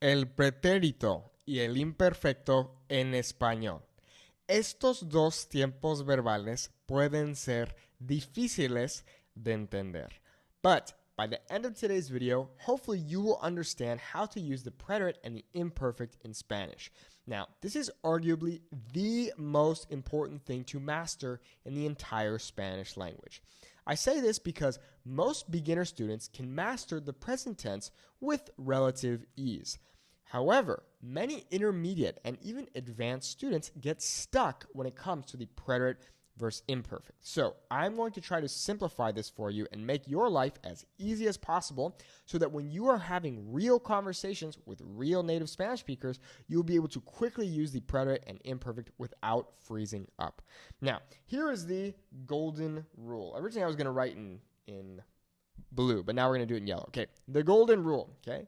El pretérito y el imperfecto en español. Estos dos tiempos verbales pueden ser difíciles de entender. But by the end of today's video, hopefully you will understand how to use the preterite and the imperfect in Spanish. Now, this is arguably the most important thing to master in the entire Spanish language. I say this because most beginner students can master the present tense with relative ease. However, many intermediate and even advanced students get stuck when it comes to the preterite versus imperfect. So I'm going to try to simplify this for you and make your life as easy as possible so that when you are having real conversations with real native Spanish speakers, you'll be able to quickly use the preterite and imperfect without freezing up. Now, here is the golden rule. Originally I was going to write in blue, but now we're going to do it in yellow. Okay, the golden rule, okay?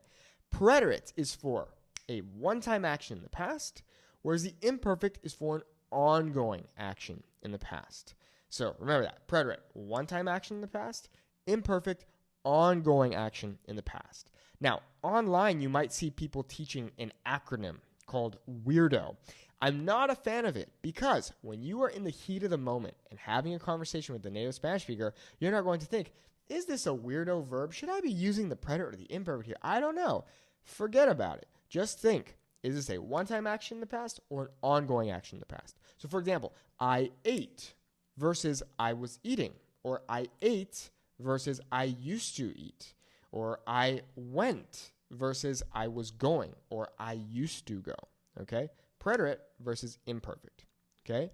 Preterite is for a one-time action in the past, whereas the imperfect is for an ongoing action in the past. So remember that. Preterite, one-time action in the past. Imperfect, ongoing action in the past. Now, online, you might see people teaching an acronym called WEIRDO. I'm not a fan of it because when you are in the heat of the moment and having a conversation with the native Spanish speaker, you're not going to think, is this a weirdo verb? Should I be using the preterite or the imperfect here? I don't know. Forget about it. Just think, is this a one-time action in the past or an ongoing action in the past? So for example, I ate versus I was eating, or I ate versus I used to eat, or I went versus I was going, or I used to go, okay? Preterite versus imperfect, okay?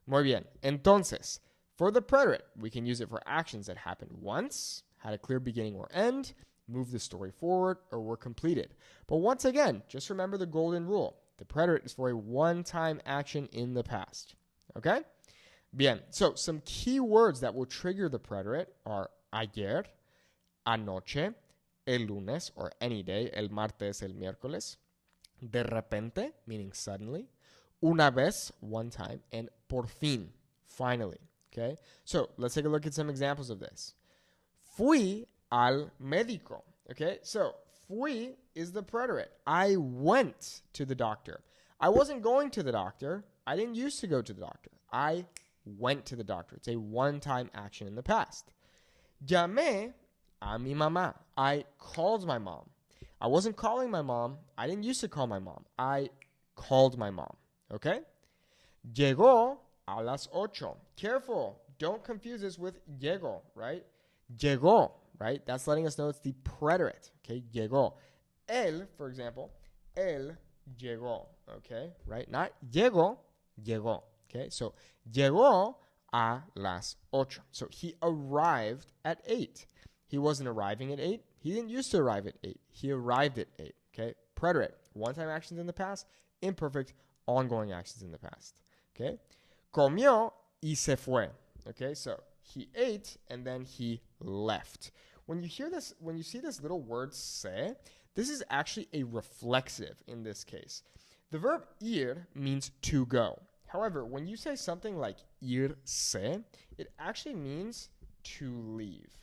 Muy bien. Entonces, for the preterite, we can use it for actions that happened once, had a clear beginning or end, move the story forward, or were completed. But once again, just remember the golden rule. The preterite is for a one-time action in the past. Okay? Bien. So some key words that will trigger the preterite are ayer, anoche, el lunes, or any day, el martes, el miércoles, de repente, meaning suddenly, una vez, one time, and por fin, finally. Okay? So let's take a look at some examples of this. Fui al médico. Okay, so fui is the preterite. I went to the doctor. I wasn't going to the doctor. I didn't used to go to the doctor. I went to the doctor. It's a one-time action in the past. Llamé a mi mamá. I called my mom. I wasn't calling my mom. I didn't used to call my mom. I called my mom. Okay? Llegó a las 8. Careful. Don't confuse this with llegó, right? Llegó, right? That's letting us know it's the preterite, okay? Llegó. Él, for example, él llegó, okay? Right? Not llegó, llegó, okay? So, llegó a las 8. So, he arrived at 8. He wasn't arriving at 8. He didn't used to arrive at 8. He arrived at 8, okay? Preterite, one-time actions in the past. Imperfect, ongoing actions in the past, okay? Comió y se fue, okay? So, he ate and then he left. When you hear this, when you see this little word se, this is actually a reflexive in this case. The verb ir means to go. However, when you say something like irse, it actually means to leave.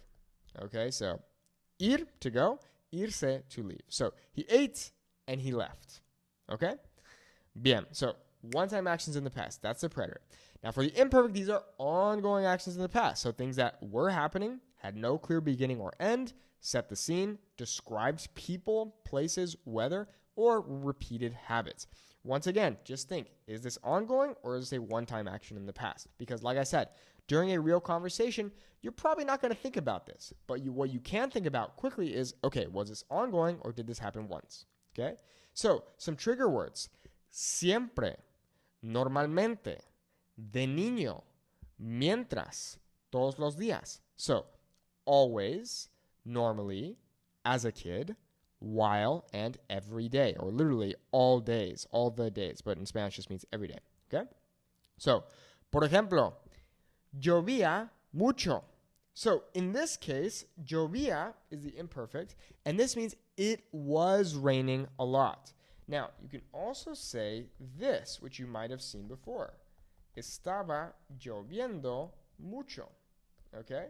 Okay, so ir, to go, irse, to leave. So he ate and he left. Okay? Bien. So one-time actions in the past. That's the preterite. Now, for the imperfect, these are ongoing actions in the past. So things that were happening, had no clear beginning or end, set the scene, describes people, places, weather, or repeated habits. Once again, just think, is this ongoing or is this a one-time action in the past? Because like I said, during a real conversation, you're probably not going to think about this. But what you can think about quickly is, okay, was this ongoing or did this happen once? Okay? So, some trigger words. Siempre, normalmente, de niño, mientras, todos los días. So, always, normally, as a kid, while, and every day. Or literally all days, all the days. But in Spanish, this means every day. Okay? So, por ejemplo, llovía mucho. So, in this case, llovía is the imperfect, and this means it was raining a lot. Now, you can also say this, which you might have seen before. Estaba lloviendo mucho. Okay?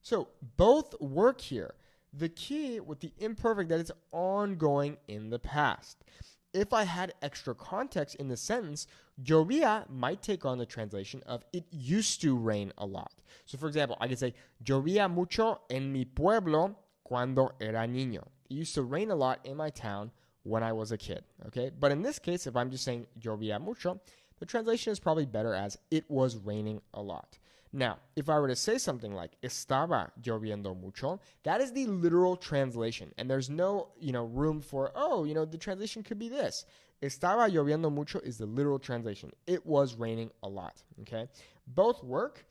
So both work here. The key with the imperfect that it's ongoing in the past. If I had extra context in the sentence, llovía might take on the translation of it used to rain a lot. So for example, I could say, llovía mucho en mi pueblo cuando era niño. It used to rain a lot in my town when I was a kid, okay? But in this case, if I'm just saying llovía mucho, the translation is probably better as it was raining a lot. Now, if I were to say something like estaba lloviendo mucho, that is the literal translation. And there's no, room for, the translation could be this. Estaba lloviendo mucho is the literal translation. It was raining a lot, okay? Both work.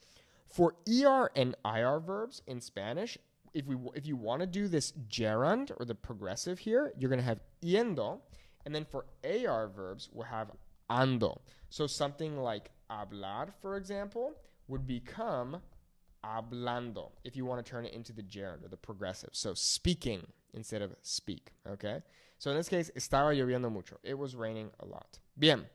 For ER and IR verbs in Spanish, if you want to do this gerund or the progressive here, you're going to have yendo. And then for AR verbs, we'll have ando. So something like hablar, for example, would become hablando if you want to turn it into the gerund or the progressive. So speaking instead of speak, okay? So in this case, estaba lloviendo mucho. It was raining a lot. Bien.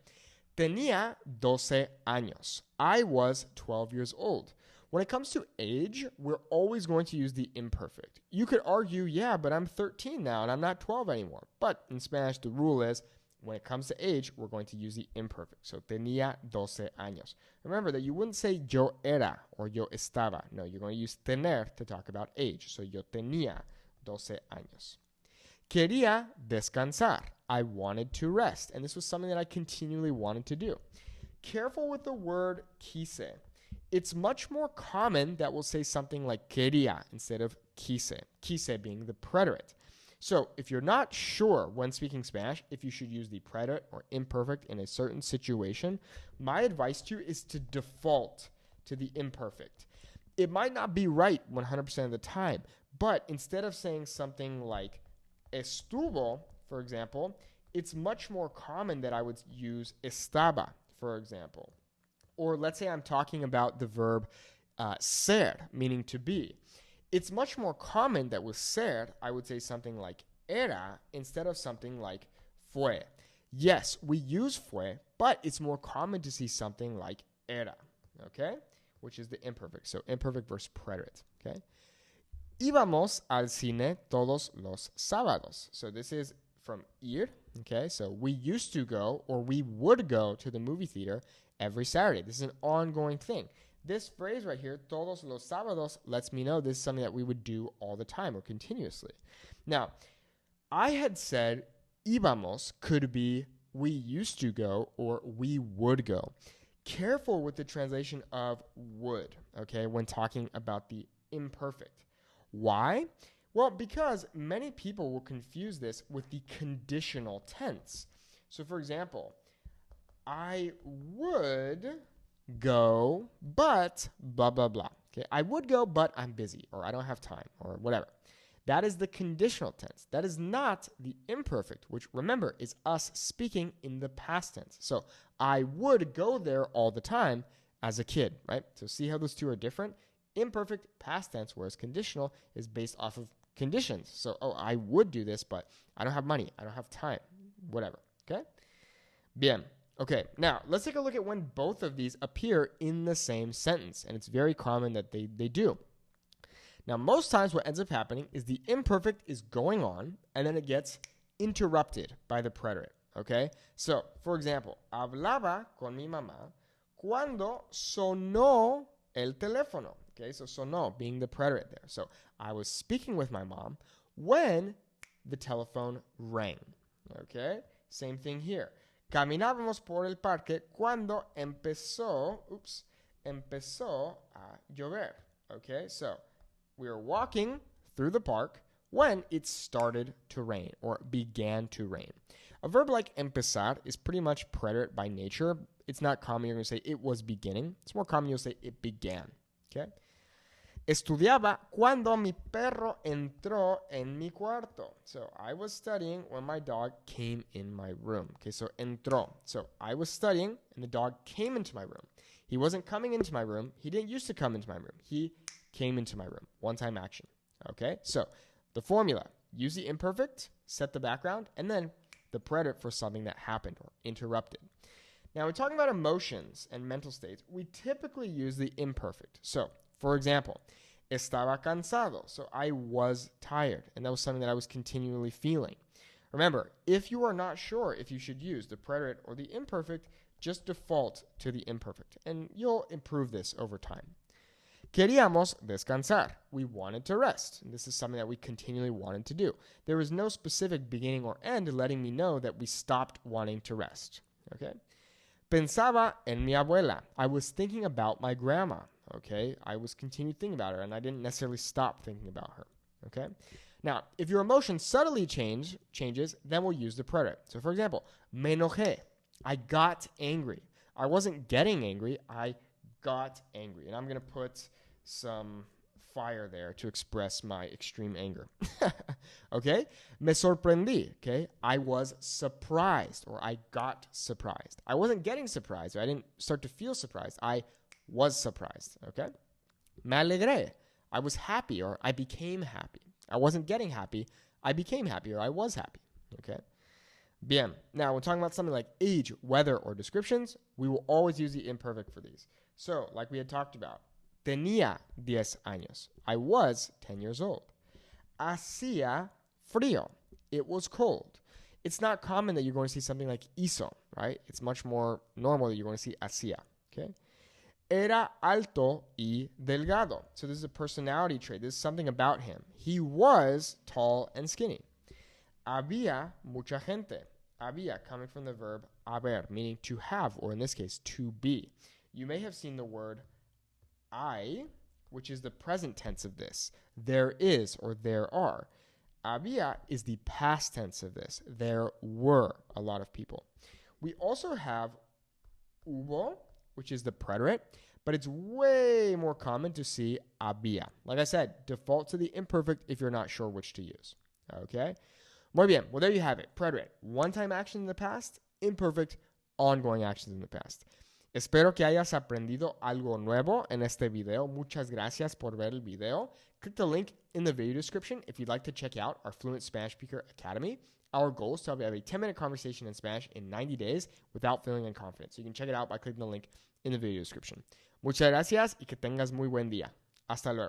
Tenía 12 años. I was 12 years old. When it comes to age, we're always going to use the imperfect. You could argue, yeah, but I'm 13 now and I'm not 12 anymore. But in Spanish, the rule is when it comes to age, we're going to use the imperfect. So, tenía 12 años. Remember that you wouldn't say yo era or yo estaba. No, you're going to use tener to talk about age. So, yo tenía 12 años. Quería descansar. I wanted to rest. And this was something that I continually wanted to do. Careful with the word quise. It's much more common that we'll say something like quería instead of quise. Quise being the preterite. So if you're not sure when speaking Spanish if you should use the preterite or imperfect in a certain situation, my advice to you is to default to the imperfect. It might not be right 100% of the time, but instead of saying something like estuvo, for example, it's much more common that I would use estaba, for example. Or let's say I'm talking about the verb ser, meaning to be. It's much more common that with ser, I would say something like era instead of something like fue. Yes, we use fue, but it's more common to see something like era, okay? Which is the imperfect. So imperfect versus preterite, okay? Íbamos al cine todos los sábados. So this is from ir, okay? So we used to go or we would go to the movie theater every Saturday. This is an ongoing thing. This phrase right here, todos los sábados, lets me know this is something that we would do all the time or continuously. Now, I had said íbamos could be we used to go or we would go. Careful with the translation of would, okay, when talking about the imperfect. Why? Well, because many people will confuse this with the conditional tense. So, for example, I would go, but blah, blah, blah. Okay, I would go, but I'm busy, or I don't have time, or whatever. That is the conditional tense. That is not the imperfect, which, remember, is us speaking in the past tense. So I would go there all the time as a kid, right? So see how those two are different? Imperfect, past tense, whereas conditional is based off of conditions. So, I would do this, but I don't have money. I don't have time, whatever, okay? Bien. Okay, now let's take a look at when both of these appear in the same sentence. And it's very common that they do. Now, most times what ends up happening is the imperfect is going on and then it gets interrupted by the preterite. Okay? So, for example, hablaba con mi mamá cuando sonó el teléfono. Okay, so sonó being the preterite there. So, I was speaking with my mom when the telephone rang. Okay? Same thing here. Caminábamos por el parque cuando empezó a llover. Okay, so we were walking through the park when it started to rain or began to rain. A verb like empezar is pretty much preterite by nature. It's not common you're going to say it was beginning. It's more common you'll say it began. Okay. Estudiaba cuando mi perro entró en mi cuarto. So I was studying when my dog came in my room. Okay, so entró. So I was studying and the dog came into my room. He wasn't coming into my room. He didn't used to come into my room. He came into my room. One-time action. Okay, so the formula. Use the imperfect, set the background, and then the preterite for something that happened or interrupted. Now, we're talking about emotions and mental states. We typically use the imperfect. So, for example, Estaba cansado. So I was tired. And that was something that I was continually feeling. Remember, if you are not sure if you should use the preterite or the imperfect, just default to the imperfect. And you'll improve this over time. Queríamos descansar. We wanted to rest. And this is something that we continually wanted to do. There was no specific beginning or end letting me know that we stopped wanting to rest. Okay? Pensaba en mi abuela. I was thinking about my grandma. Okay? I was continuing thinking about her, and I didn't necessarily stop thinking about her. Okay? Now, if your emotion subtly changes, then we'll use the preterite. So, for example, me enojé. I got angry. I wasn't getting angry. I got angry. And I'm going to put some fire there to express my extreme anger. Okay? Me sorprendí. Okay? I was surprised, or I got surprised. I wasn't getting surprised, or I didn't start to feel surprised. I was surprised. Okay? Me alegré. I was happy, or I became happy. I wasn't getting happy. I became happy, or I was happy. Okay? Bien. Now, when talking about something like age, weather, or descriptions, we will always use the imperfect for these. So, like we had talked about, tenía 10 años. I was 10 years old. Hacía frío. It was cold. It's not common that you're going to see something like hizo, right? It's much more normal that you're going to see hacía, okay? Era alto y delgado. So this is a personality trait. This is something about him. He was tall and skinny. Había mucha gente. Había coming from the verb haber, meaning to have, or in this case, to be. You may have seen the word I, which is the present tense of this. There is, or there are. Había is the past tense of this. There were a lot of people. We also have hubo, which is the preterite, but it's way more common to see había. Like I said, default to the imperfect if you're not sure which to use. Okay? Muy bien. Well, there you have it. Preterite, one-time action in the past. Imperfect, ongoing actions in the past. Espero que hayas aprendido algo nuevo en este video. Muchas gracias por ver el video. Click the link in the video description if you'd like to check out our Fluent Spanish Speaker Academy. Our goal is to have a 10-minute conversation in Spanish in 90 days without feeling unconfident. So you can check it out by clicking the link in the video description. Muchas gracias y que tengas muy buen día. Hasta luego.